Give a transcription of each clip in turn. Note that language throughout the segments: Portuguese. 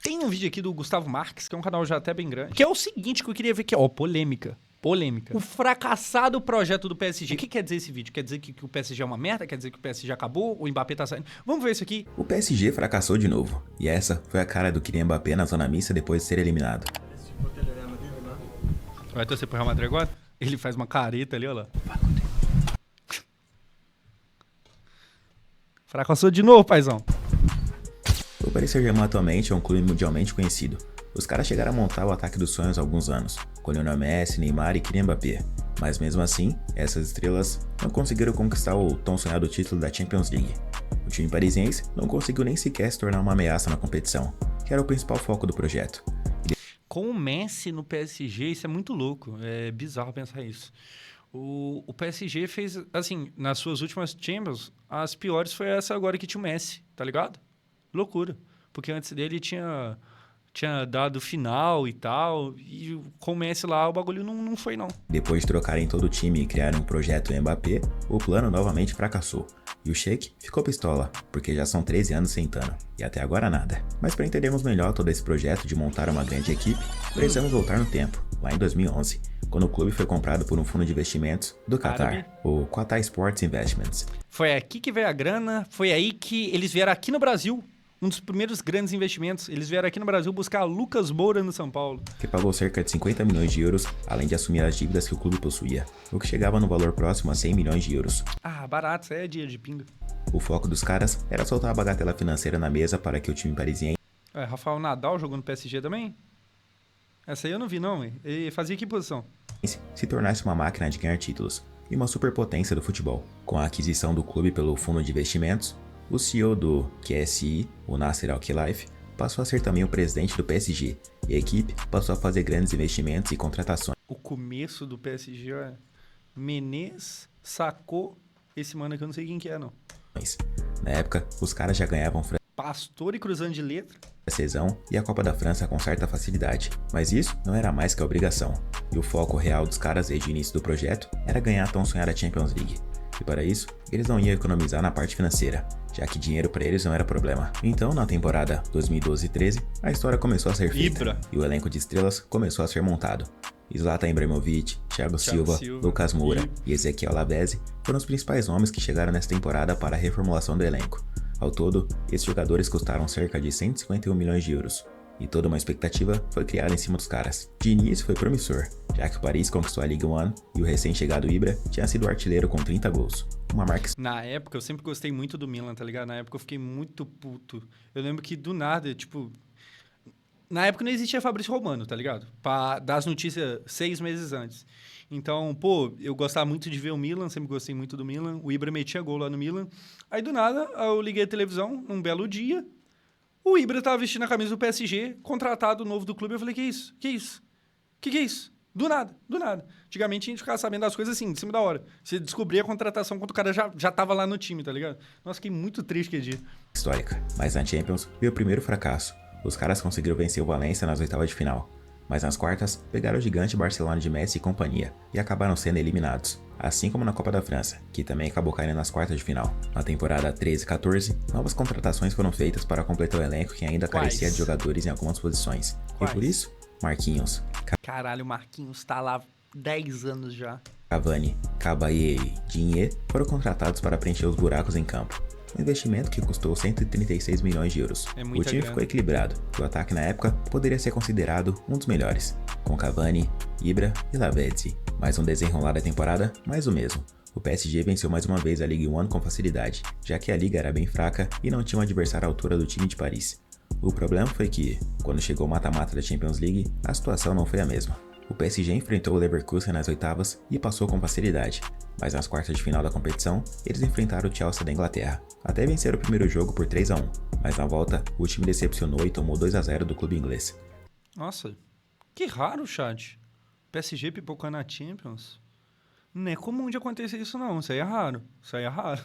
Tem um vídeo aqui do Gustavo Marques, que é um canal já até bem grande, que é o seguinte que eu queria ver aqui, ó, polêmica. Polêmica. O fracassado projeto do PSG. O que quer dizer esse vídeo? Quer dizer que o PSG é uma merda? Quer dizer que o PSG acabou? O Mbappé tá saindo? Vamos ver isso aqui. O PSG fracassou de novo, e essa foi a cara do Kylian Mbappé na zona mista depois de ser eliminado. Vai torcer pro Real Madrid agora? Ele faz uma careta ali, olha lá. Fracassou de novo, paizão. O Paris Saint-Germain atualmente é um clube mundialmente conhecido. Os caras chegaram a montar o ataque dos sonhos há alguns anos, com Lionel Messi, Neymar e Kylian Mbappé. Mas mesmo assim, essas estrelas não conseguiram conquistar o tão sonhado título da Champions League. O time parisiense não conseguiu nem sequer se tornar uma ameaça na competição, que era o principal foco do projeto. Com o Messi no PSG, isso é muito louco. É bizarro pensar isso. O PSG fez, assim, nas suas últimas Champions, as piores foi essa agora que tinha o Messi, tá ligado? Loucura. Porque antes dele tinha dado final e tal, e com o Messi lá o bagulho não foi não. Depois de trocarem todo o time e criarem um projeto Mbappé, o plano novamente fracassou. E o Sheik ficou pistola, porque já são 13 anos sentando, e até agora nada. Mas para entendermos melhor todo esse projeto de montar uma grande equipe, precisamos voltar no tempo, lá em 2011, quando o clube foi comprado por um fundo de investimentos do Qatar, o Qatar Sports Investments. Foi aqui que veio a grana, foi aí que eles vieram aqui no Brasil. Um dos primeiros grandes investimentos. Eles vieram aqui no Brasil buscar Lucas Moura no São Paulo. Que pagou cerca de 50 milhões de euros, além de assumir as dívidas que o clube possuía, o que chegava no valor próximo a 100 milhões de euros. Ah, barato, isso aí é dinheiro de pinga. O foco dos caras era soltar a bagatela financeira na mesa para que o time parisiense... Rafael Nadal jogou no PSG também? Essa aí eu não vi não, hein? Ele fazia que posição? se tornasse uma máquina de ganhar títulos e uma superpotência do futebol. Com a aquisição do clube pelo fundo de investimentos, o CEO do QSI, o Nasser Al-Khelaifi, passou a ser também o presidente do PSG, e a equipe passou a fazer grandes investimentos e contratações. O começo do PSG, ó, Menez sacou esse mano aqui, eu não sei quem que é, não. Na época, os caras já ganhavam Pastor e cruzando de letra. Francesão e a Copa da França com certa facilidade, mas isso não era mais que a obrigação, e o foco real dos caras desde o início do projeto era ganhar a tão sonhada Champions League. E para isso, eles não iam economizar na parte financeira, já que dinheiro para eles não era problema. Então, na temporada 2012-13, a história começou a ser feita, e o elenco de estrelas começou a ser montado. Zlatan Ibrahimovic, Thiago Silva, Lucas Moura e Ezequiel Lavezzi foram os principais nomes que chegaram nessa temporada para a reformulação do elenco. Ao todo, esses jogadores custaram cerca de 151 milhões de euros, e toda uma expectativa foi criada em cima dos caras. De início foi promissor, já que o Paris conquistou a Ligue 1 e o recém-chegado Ibra tinha sido o artilheiro com 30 gols. Uma marca... Na época, eu sempre gostei muito do Milan, tá ligado? Na época eu fiquei muito puto. Eu lembro que do nada, tipo... Na época não existia Fabrício Romano, tá ligado? Pra dar as notícias 6 meses antes. Então, pô, eu gostava muito de ver o Milan, sempre gostei muito do Milan. O Ibra metia gol lá no Milan. Aí, do nada, eu liguei a televisão, num belo dia. O Ibra tava vestindo a camisa do PSG, contratado novo do clube. Eu falei, que isso? Que isso? Que é isso? Do nada, do nada. Antigamente a gente ficava sabendo das coisas assim, de cima da hora. Você descobria a contratação quando o cara já tava lá no time, tá ligado? Nossa, fiquei muito triste aquele dia. Histórica, mas na Champions veio o primeiro fracasso. Os caras conseguiram vencer o Valencia nas oitavas de final, mas nas quartas pegaram o gigante Barcelona de Messi e companhia e acabaram sendo eliminados, assim como na Copa da França, que também acabou caindo nas quartas de final. Na temporada 13-14, novas contratações foram feitas para completar o elenco que ainda carecia de jogadores em algumas posições. E por isso, Marquinhos, Caralho, o Marquinhos tá lá 10 anos já. Cavani, Caballé e Digne foram contratados para preencher os buracos em campo. Um investimento que custou 136 milhões de euros. O time ficou equilibrado, e o ataque na época poderia ser considerado um dos melhores, com Cavani, Ibra e Lavezzi. Mais um desenrolar da temporada, mais o mesmo. O PSG venceu mais uma vez a Ligue 1 com facilidade, já que a liga era bem fraca e não tinha um adversário à altura do time de Paris. O problema foi que, quando chegou o mata-mata da Champions League, a situação não foi a mesma. O PSG enfrentou o Leverkusen nas oitavas e passou com facilidade, mas nas quartas de final da competição, eles enfrentaram o Chelsea da Inglaterra. Até venceram o primeiro jogo por 3-1, mas na volta, o time decepcionou e tomou 2-0 do clube inglês. Nossa, que raro, chat. PSG pipocando na Champions. Não é comum de acontecer isso não, isso aí é raro, isso aí é raro.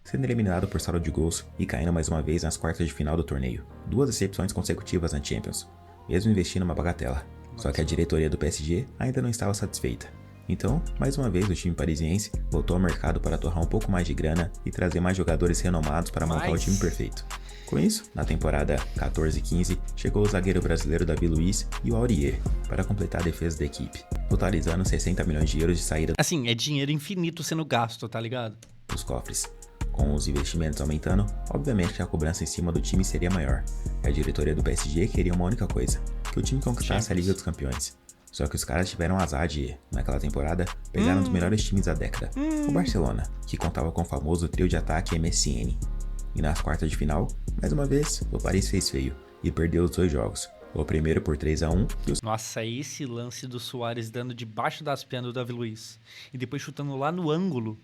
Sendo eliminado por saldo de gols e caindo mais uma vez nas quartas de final do torneio. 2 decepções consecutivas na Champions, mesmo investindo uma bagatela. Só que a diretoria do PSG ainda não estava satisfeita. Então, mais uma vez, o time parisiense voltou ao mercado para torrar um pouco mais de grana e trazer mais jogadores renomados para montar o time perfeito. Com isso, na temporada 14-15, chegou o zagueiro brasileiro Davi Luiz e o Aurier para completar a defesa da equipe, totalizando 60 milhões de euros de saída Assim, é dinheiro infinito sendo gasto, tá ligado? dos cofres. Com os investimentos aumentando, obviamente que a cobrança em cima do time seria maior. E a diretoria do PSG queria uma única coisa, que o time conquistasse a Liga dos Campeões. Só que os caras tiveram azar de, naquela temporada, pegar um dos melhores times da década, o Barcelona, que contava com o famoso trio de ataque MSN. E nas quartas de final, mais uma vez, o Paris fez feio e perdeu os 2 jogos. O primeiro por 3-1 e o Nossa, esse lance do Suárez dando debaixo das pernas do Davi Luiz e depois chutando lá no ângulo.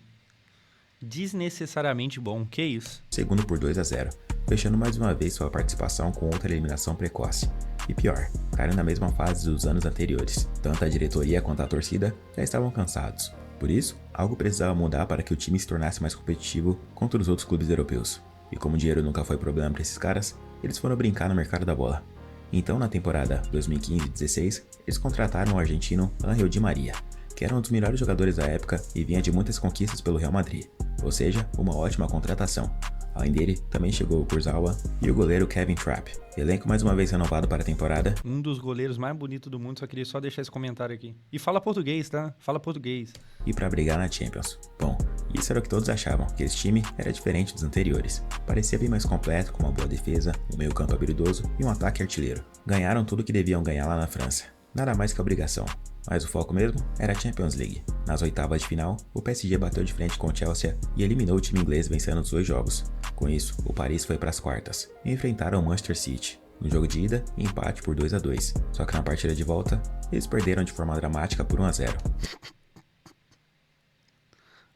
Desnecessariamente bom, que isso? segundo por 2-0, fechando mais uma vez sua participação com outra eliminação precoce. E pior, caindo na mesma fase dos anos anteriores. Tanto a diretoria quanto a torcida já estavam cansados. Por isso, algo precisava mudar para que o time se tornasse mais competitivo contra os outros clubes europeus. E como o dinheiro nunca foi problema para esses caras, eles foram brincar no mercado da bola. Então, na temporada 2015-16, eles contrataram o argentino Ángel Di Maria, que era um dos melhores jogadores da época e vinha de muitas conquistas pelo Real Madrid, ou seja, uma ótima contratação. Além dele, também chegou o Kurzawa e o goleiro Kevin Trapp. Elenco mais uma vez renovado para a temporada. Um dos goleiros mais bonitos do mundo, só queria só deixar esse comentário aqui. E fala português, tá? Fala português. E para brigar na Champions. Bom, isso era o que todos achavam, que esse time era diferente dos anteriores. Parecia bem mais completo, com uma boa defesa, um meio-campo habilidoso e um ataque artilheiro. Ganharam tudo que deviam ganhar lá na França. Nada mais que obrigação. Mas o foco mesmo era a Champions League. Nas oitavas de final, o PSG bateu de frente com o Chelsea e eliminou o time inglês vencendo os 2 jogos. Com isso, o Paris foi para as quartas e enfrentaram o Manchester City. No jogo de ida, empate por 2-2. Só que na partida de volta, eles perderam de forma dramática por 1-0.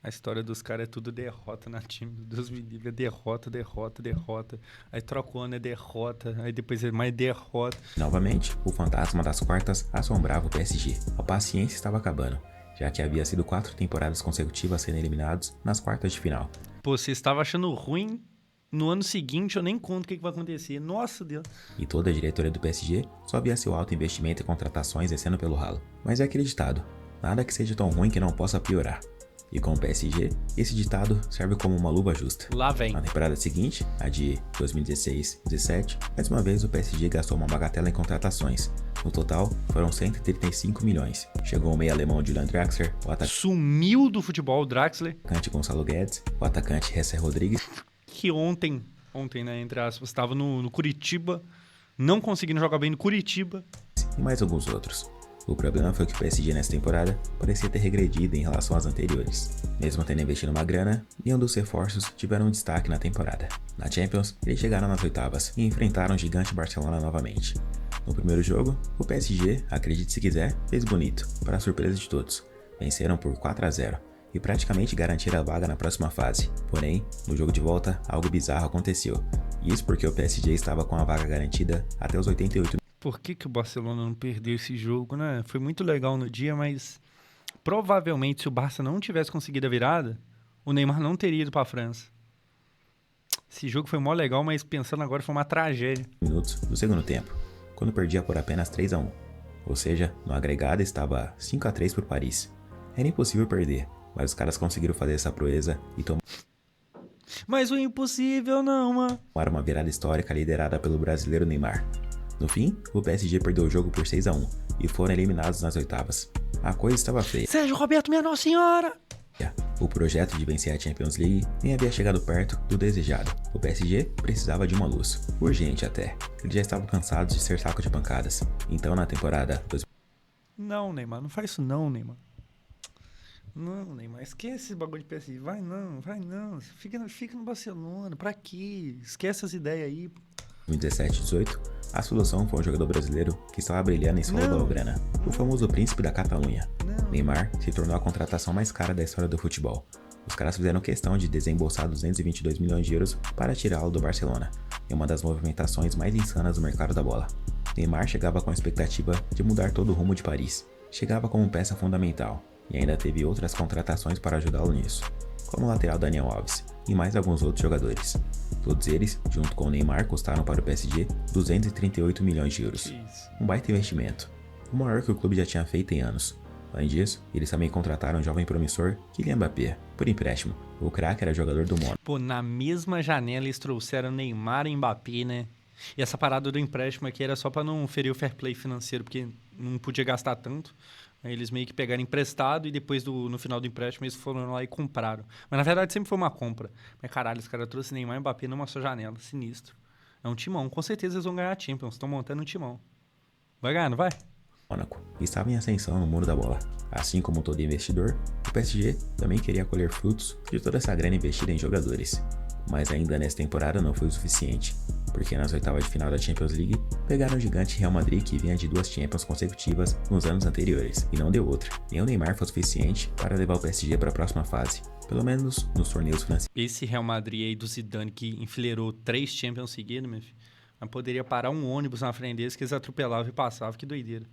A história dos caras é tudo derrota na time. Deus me livre, é derrota, derrota, derrota. Aí troca o ano, é derrota. Aí depois é mais derrota. Novamente, o fantasma das quartas assombrava o PSG. A paciência estava acabando, já que havia sido 4 temporadas consecutivas sendo eliminados nas quartas de final. Pô, você estava achando ruim? No ano seguinte eu nem conto o que vai acontecer. Nossa Deus. E toda a diretoria do PSG só via seu alto investimento em contratações descendo pelo ralo. Mas é aquele ditado, nada que seja tão ruim que não possa piorar. E com o PSG, esse ditado serve como uma luva justa. Lá vem. Na temporada seguinte, a de 2016-17, mais uma vez o PSG gastou uma bagatela em contratações. No total, foram 135 milhões. Chegou o meio alemão Julian Draxler, o atacante Sumiu do futebol o Draxler. Gonçalo Guedes, o atacante Jesse Rodrigues, Que ontem, né, entre aspas, estava no Curitiba, não conseguindo jogar bem no Curitiba. e mais alguns outros. O problema foi que o PSG nessa temporada parecia ter regredido em relação às anteriores. Mesmo tendo investido uma grana, nenhum dos reforços tiveram um destaque na temporada. Na Champions, eles chegaram nas oitavas e enfrentaram o gigante Barcelona novamente. No primeiro jogo, o PSG, acredite se quiser, fez bonito, para a surpresa de todos. Venceram por 4-0 e praticamente garantiram a vaga na próxima fase. Porém, no jogo de volta, algo bizarro aconteceu. Isso porque o PSG estava com a vaga garantida até os 88. Por que o Barcelona não perdeu esse jogo, né? Foi muito legal no dia, mas provavelmente se o Barça não tivesse conseguido a virada, o Neymar não teria ido para a França. Esse jogo foi mó legal, mas pensando agora foi uma tragédia. Minutos do segundo tempo, quando perdia por apenas 3-1. Ou seja, no agregado estava 5-3 para o Paris. Era impossível perder, mas os caras conseguiram fazer essa proeza e Mas o impossível não, mano. tomaram uma virada histórica liderada pelo brasileiro Neymar. No fim, o PSG perdeu o jogo por 6-1 e foram eliminados nas oitavas. A coisa estava feia. Sérgio Roberto, minha Nossa Senhora! O projeto de vencer a Champions League nem havia chegado perto do desejado. O PSG precisava de uma luz, urgente até. Eles já estavam cansados de ser saco de pancadas. Então, na temporada Não, Neymar, não faz isso não, Neymar. Não, Neymar, esquece esse bagulho de PSG. Vai não. Fica no Barcelona, pra quê? Esquece essas ideias aí. 2017-18, a solução foi um jogador brasileiro que estava brilhando em sua blaugrana, o famoso príncipe da Catalunha. Neymar se tornou a contratação mais cara da história do futebol. Os caras fizeram questão de desembolsar 222 milhões de euros para tirá-lo do Barcelona, em uma das movimentações mais insanas do mercado da bola. Neymar chegava com a expectativa de mudar todo o rumo de Paris, chegava como peça fundamental, e ainda teve outras contratações para ajudá-lo nisso, como o lateral Daniel Alves e mais alguns outros jogadores. Todos eles, junto com o Neymar, custaram para o PSG 238 milhões de euros. Um baita investimento, o maior que o clube já tinha feito em anos. Além disso, eles também contrataram um jovem promissor, Kylian Mbappé, por empréstimo. O craque era jogador do Mônaco. Pô, na mesma janela eles trouxeram Neymar e Mbappé, né? E essa parada do empréstimo aqui era só pra não ferir o fair play financeiro, porque não podia gastar tanto. Aí eles meio que pegaram emprestado e depois, no final do empréstimo, eles foram lá e compraram. Mas na verdade sempre foi uma compra. Mas caralho, os caras trouxeram Neymar e Mbappé numa só janela. Sinistro. É um timão. Com certeza eles vão ganhar a Champions. Estão montando um timão. Vai ganhar, não vai? Mônaco e estava em ascensão no mundo da bola. Assim como todo investidor, o PSG também queria colher frutos de toda essa grana investida em jogadores. Mas ainda nessa temporada não foi o suficiente, porque nas oitavas de final da Champions League pegaram o gigante Real Madrid que vinha de 2 Champions consecutivas nos anos anteriores, e não deu outra. Nem o Neymar foi suficiente para levar o PSG para a próxima fase, pelo menos nos torneios franceses. Esse Real Madrid aí do Zidane que enfileirou 3 Champions seguidos, meu filho, mas poderia parar um ônibus na frente deles que eles atropelavam e passavam, que doideira.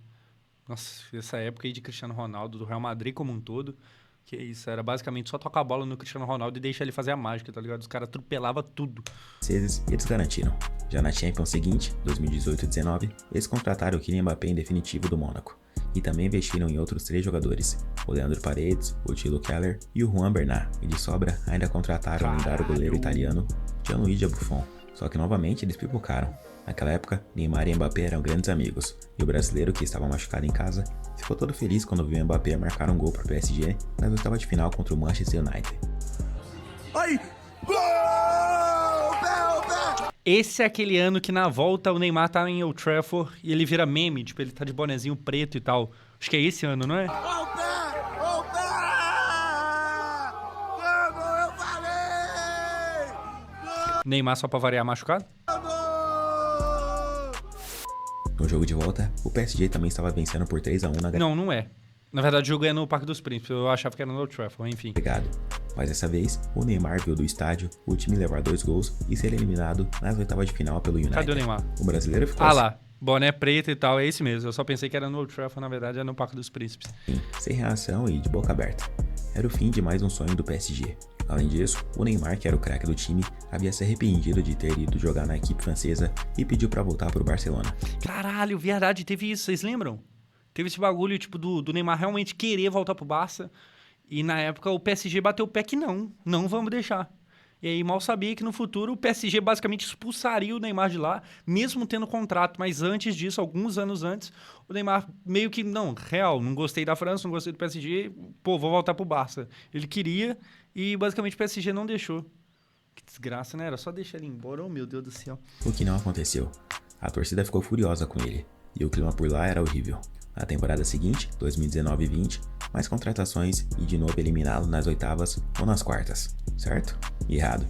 Nossa, essa época aí de Cristiano Ronaldo, do Real Madrid como um todo, que isso, era basicamente só tocar a bola no Cristiano Ronaldo e deixar ele fazer a mágica, tá ligado? Os caras atropelavam tudo. E eles garantiram. Já na Champions seguinte, 2018-19, eles contrataram o Kylian Mbappé em definitivo do Mônaco. E também investiram em outros 3 jogadores, o Leandro Paredes, o Thilo Keller e o Juan Bernat. E de sobra, ainda contrataram o lendário goleiro italiano Gianluigi Buffon. Só que novamente eles pipocaram. Naquela época, Neymar e Mbappé eram grandes amigos, e o brasileiro, que estava machucado em casa, ficou todo feliz quando viu Mbappé marcar um gol para o PSG nas oitavas de final contra o Manchester United. Ai! Esse é aquele ano que na volta o Neymar tá em Old Trafford e ele vira meme, tipo, ele tá de bonezinho preto e tal. Acho que é esse ano, não é? Neymar só pra variar machucado? No jogo de volta, o PSG também estava vencendo por 3-1 na Não, não é. Na verdade, o jogo é no Parque dos Príncipes. Eu achava que era no Old Trafford, enfim. Obrigado. Mas dessa vez, o Neymar viu do estádio o time levar 2 gols e ser eliminado nas oitavas de final pelo United. Cadê o Neymar? O brasileiro ficou Ah lá, boné preto e tal, é esse mesmo. Eu só pensei que era no Old Trafford, na verdade é no Parque dos Príncipes. assim, sem reação e de boca aberta. Era o fim de mais um sonho do PSG. Além disso, o Neymar, que era o craque do time, havia se arrependido de ter ido jogar na equipe francesa e pediu pra voltar pro Barcelona. Caralho, verdade, teve isso, vocês lembram? Teve esse bagulho, tipo, do Neymar realmente querer voltar pro Barça. E na época o PSG bateu o pé que não vamos deixar. E aí mal sabia que no futuro o PSG basicamente expulsaria o Neymar de lá, mesmo tendo contrato. Mas antes disso, alguns anos antes, o Neymar meio que, não gostei da França, não gostei do PSG, pô, vou voltar pro Barça. Ele queria e basicamente o PSG não deixou. Que desgraça, né? Era só deixar ele embora, oh meu Deus do céu. O que não aconteceu. A torcida ficou furiosa com ele, e o clima por lá era horrível. Na temporada seguinte, 2019-20, mais contratações e de novo eliminá-lo nas oitavas ou nas quartas, certo? Errado.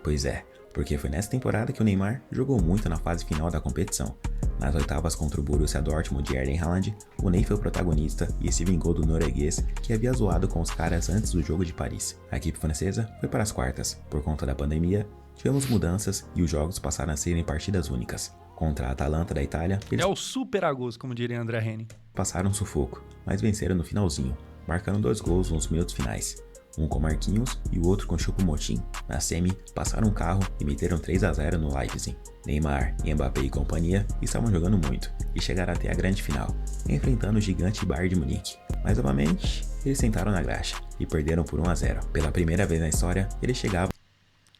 Pois é, porque foi nessa temporada que o Neymar jogou muito na fase final da competição. Nas oitavas contra o Borussia Dortmund de Erling Haaland, o Ney foi o protagonista e se vingou do norueguês que havia zoado com os caras antes do jogo de Paris. A equipe francesa foi para as quartas. Por conta da pandemia, tivemos mudanças e os jogos passaram a serem partidas únicas. Contra a Atalanta da Itália, eles É o super agosto, como diria André Henning. passaram um sufoco, mas venceram no finalzinho, marcando 2 gols nos minutos finais. Um com Marquinhos e o outro com Choupo-Moting. Na semi, passaram um carro e meteram 3-0 no Leipzig. Neymar, Mbappé e companhia estavam jogando muito e chegaram até a grande final, enfrentando o gigante Bayern de Munique. Mas novamente, eles sentaram na graxa e perderam por 1-0. Pela primeira vez na história, eles chegavam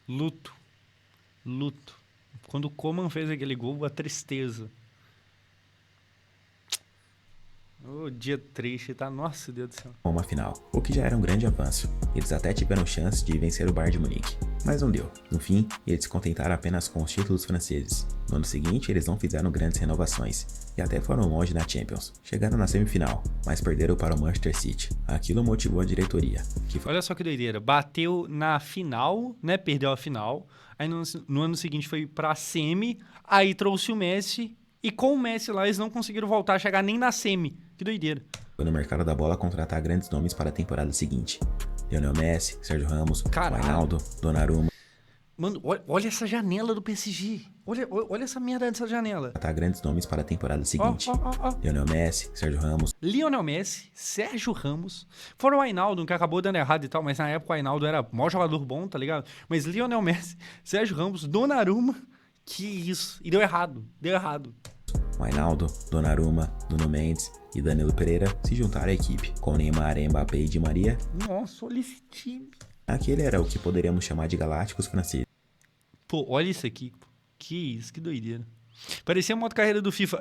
Luto. Quando o Coman fez aquele gol, a tristeza. Ô, dia triste, tá? Nossa, Deus do céu. a uma final, o que já era um grande avanço. Eles até tiveram chance de vencer o Bayern de Munique, mas não deu. No fim, eles se contentaram apenas com os títulos franceses. No ano seguinte, eles não fizeram grandes renovações e até foram longe na Champions. Chegaram na semifinal, mas perderam para o Manchester City. Aquilo motivou a diretoria, que foi Olha só que doideira. Bateu na final, né? Perdeu a final. Aí no ano seguinte foi pra semi. Aí trouxe o Messi. E com o Messi lá, eles não conseguiram voltar a chegar nem na semi. Que doideira. no mercado da bola contratar grandes nomes para a temporada seguinte. Lionel Messi, Sérgio Ramos, Caralho. Wijnaldum, Donnarumma. Mano, olha essa janela do PSG. Olha essa merda dessa janela. Contratar grandes nomes para a temporada Ó, seguinte. ó. Lionel Messi, Sérgio Ramos, Lionel Messi, Sérgio Ramos. Fora o Wijnaldum, que acabou dando errado e tal, mas na época o Wijnaldum era o maior jogador bom, tá ligado? Mas Lionel Messi, Sérgio Ramos, Donnarumma, que isso. E deu errado. Wijnaldum, Donnarumma, Nuno Mendes e Danilo Pereira se juntaram à equipe, com Neymar, Mbappé e Di Maria. Nossa, olha esse time. Aquele era o que poderíamos chamar de galácticos franceses. Pô, olha isso aqui. Que isso, que doideira. Parecia a moto carreira do FIFA.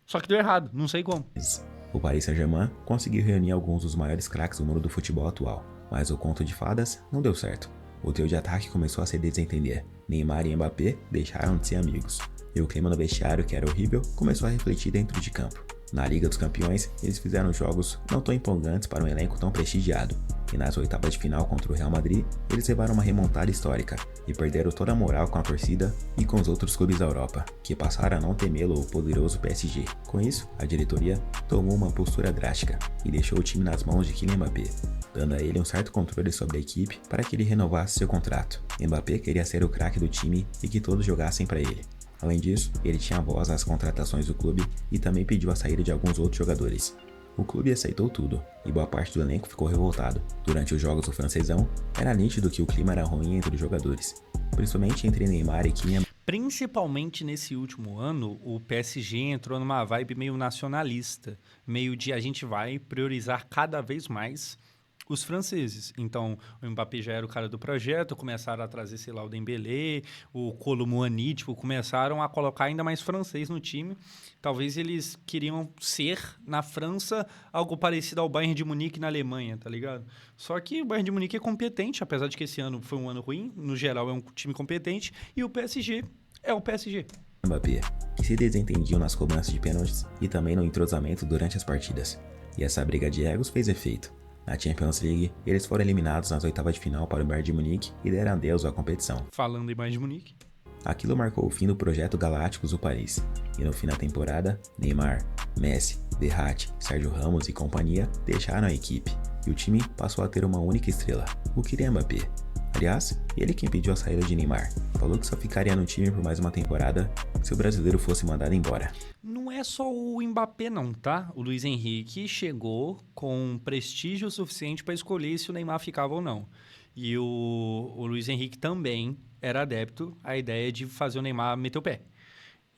Só que deu errado, não sei como. O Paris Saint-Germain conseguiu reunir alguns dos maiores craques do mundo do futebol atual, mas o conto de fadas não deu certo. O trio de ataque começou a se desentender. Neymar e Mbappé deixaram de ser amigos, e o clima no vestiário, que era horrível, começou a refletir dentro de campo. Na Liga dos Campeões, eles fizeram jogos não tão empolgantes para um elenco tão prestigiado, e nas oitavas de final contra o Real Madrid, eles levaram uma remontada histórica e perderam toda a moral com a torcida e com os outros clubes da Europa, que passaram a não temê-lo o poderoso PSG. Com isso, a diretoria tomou uma postura drástica e deixou o time nas mãos de Kylian Mbappé, dando a ele um certo controle sobre a equipe para que ele renovasse seu contrato. Mbappé queria ser o craque do time e que todos jogassem para ele. Além disso, ele tinha voz nas contratações do clube e também pediu a saída de alguns outros jogadores. O clube aceitou tudo, e boa parte do elenco ficou revoltado. Durante os jogos do francesão, era nítido que o clima era ruim entre os jogadores, principalmente entre Neymar e Kylian. Principalmente nesse último ano, o PSG entrou numa vibe meio nacionalista, meio de a gente vai priorizar cada vez mais os franceses. Então, o Mbappé já era o cara do projeto, começaram a trazer, sei lá, o Dembélé, o Kolo Muani, começaram a colocar ainda mais francês no time. Talvez eles queriam ser, na França, algo parecido ao Bayern de Munique na Alemanha, tá ligado? Só que o Bayern de Munique é competente, apesar de que esse ano foi um ano ruim, no geral é um time competente, e o PSG é o PSG. Mbappé, que se desentendiam nas cobranças de pênaltis e também no entrosamento durante as partidas. E essa briga de egos fez efeito. Na Champions League, eles foram eliminados nas oitavas de final para o Bayern de Munique e deram adeus à competição. Falando em Bayern de Munique. Aquilo marcou o fim do projeto Galácticos do Paris, e no fim da temporada, Neymar, Messi, Verratti, Sérgio Ramos e companhia deixaram a equipe, e o time passou a ter uma única estrela, o Kylian Mbappé. Aliás, ele quem pediu a saída de Neymar, falou que só ficaria no time por mais uma temporada se o brasileiro fosse mandado embora. Não é só o Mbappé não, tá? O Luiz Henrique chegou com prestígio suficiente para escolher se o Neymar ficava ou não. E o Luiz Henrique também era adepto à ideia de fazer o Neymar meter o pé.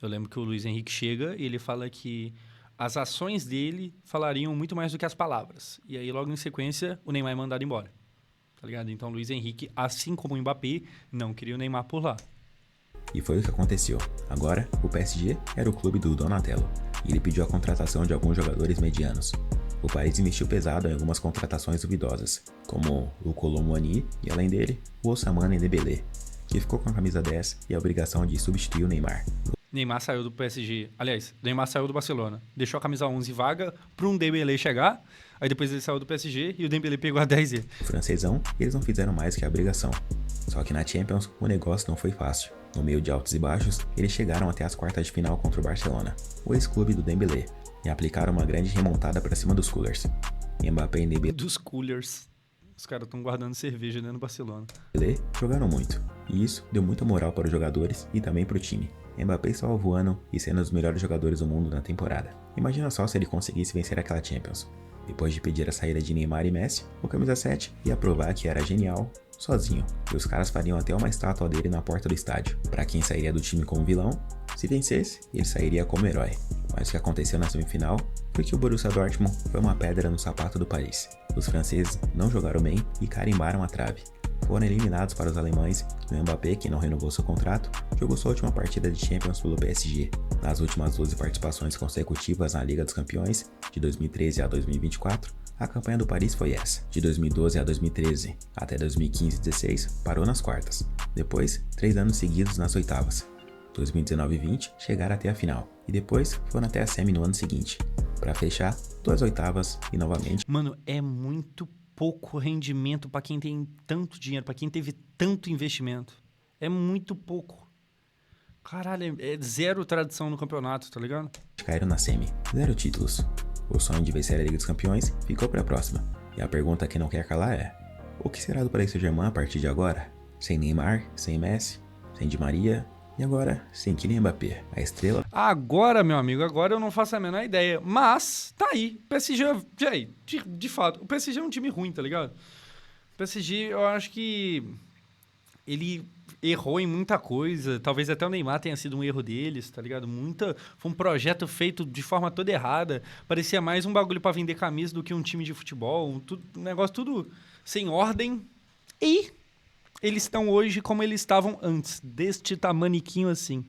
Eu lembro que o Luiz Henrique chega e ele fala que as ações dele falariam muito mais do que as palavras. E aí, logo em sequência, o Neymar é mandado embora. Tá ligado? Então, o Luiz Henrique, assim como o Mbappé, não queria o Neymar por lá. E foi o que aconteceu. Agora, o PSG era o clube do Donatello, e ele pediu a contratação de alguns jogadores medianos. O Paris investiu pesado em algumas contratações duvidosas, como o Kolo Muani e, além dele, o Ousmane Dembélé, que ficou com a camisa 10 e a obrigação de substituir o Neymar. Neymar saiu do PSG. Aliás, Neymar saiu do Barcelona. Deixou a camisa 11 vaga para um Dembélé chegar. Aí depois ele saiu do PSG e o Dembélé pegou a 10. O francesão, eles não fizeram mais que a obrigação. Só que na Champions, o negócio não foi fácil. No meio de altos e baixos, eles chegaram até as quartas de final contra o Barcelona, o ex-clube do Dembélé, e aplicaram uma grande remontada para cima dos Coolers. Mbappé e Dembélé Dos Coolers. Os caras estão guardando cerveja dentro do Barcelona. jogaram muito, e isso deu muita moral para os jogadores e também para o time. Mbappé estava voando e sendo um dos melhores jogadores do mundo na temporada. Imagina só se ele conseguisse vencer aquela Champions. Depois de pedir a saída de Neymar e Messi, o camisa 7 ia provar que era genial sozinho, e os caras fariam até uma estátua dele na porta do estádio. Para quem sairia do time como vilão, se vencesse, ele sairia como herói. Mas o que aconteceu na semifinal foi que o Borussia Dortmund foi uma pedra no sapato do Paris. Os franceses não jogaram bem e carimbaram a trave. Foram eliminados para os alemães e o Mbappé, que não renovou seu contrato, jogou sua última partida de Champions pelo PSG. Nas últimas 12 participações consecutivas na Liga dos Campeões, de 2013 a 2024, a campanha do Paris foi essa. De 2012 a 2013 até 2015 e 16, parou nas quartas. Depois, 3 anos seguidos nas oitavas. 2019 e 20 chegaram até a final, e depois foram até a semi no ano seguinte. Para fechar, 2 oitavas e novamente. Mano, é muito pouco rendimento para quem tem tanto dinheiro, para quem teve tanto investimento. É muito pouco. Caralho, é zero tradição no campeonato, tá ligado? Caíram na semi, 0 títulos. O sonho de vencer a Liga dos Campeões ficou para a próxima. E a pergunta que não quer calar é: o que será do Paris Saint-Germain a partir de agora? Sem Neymar, sem Messi, sem Di Maria e agora sem Kylian Mbappé, a estrela. Agora, meu amigo, agora eu não faço a menor ideia. Mas, tá aí. O PSG, de fato, o PSG é um time ruim, tá ligado? O PSG, eu acho que ele errou em muita coisa. Talvez até o Neymar tenha sido um erro deles, tá ligado? Foi um projeto feito de forma toda errada. Parecia mais um bagulho pra vender camisa do que um time de futebol. Um negócio tudo sem ordem. E eles estão hoje como eles estavam antes, deste tamaniquinho assim.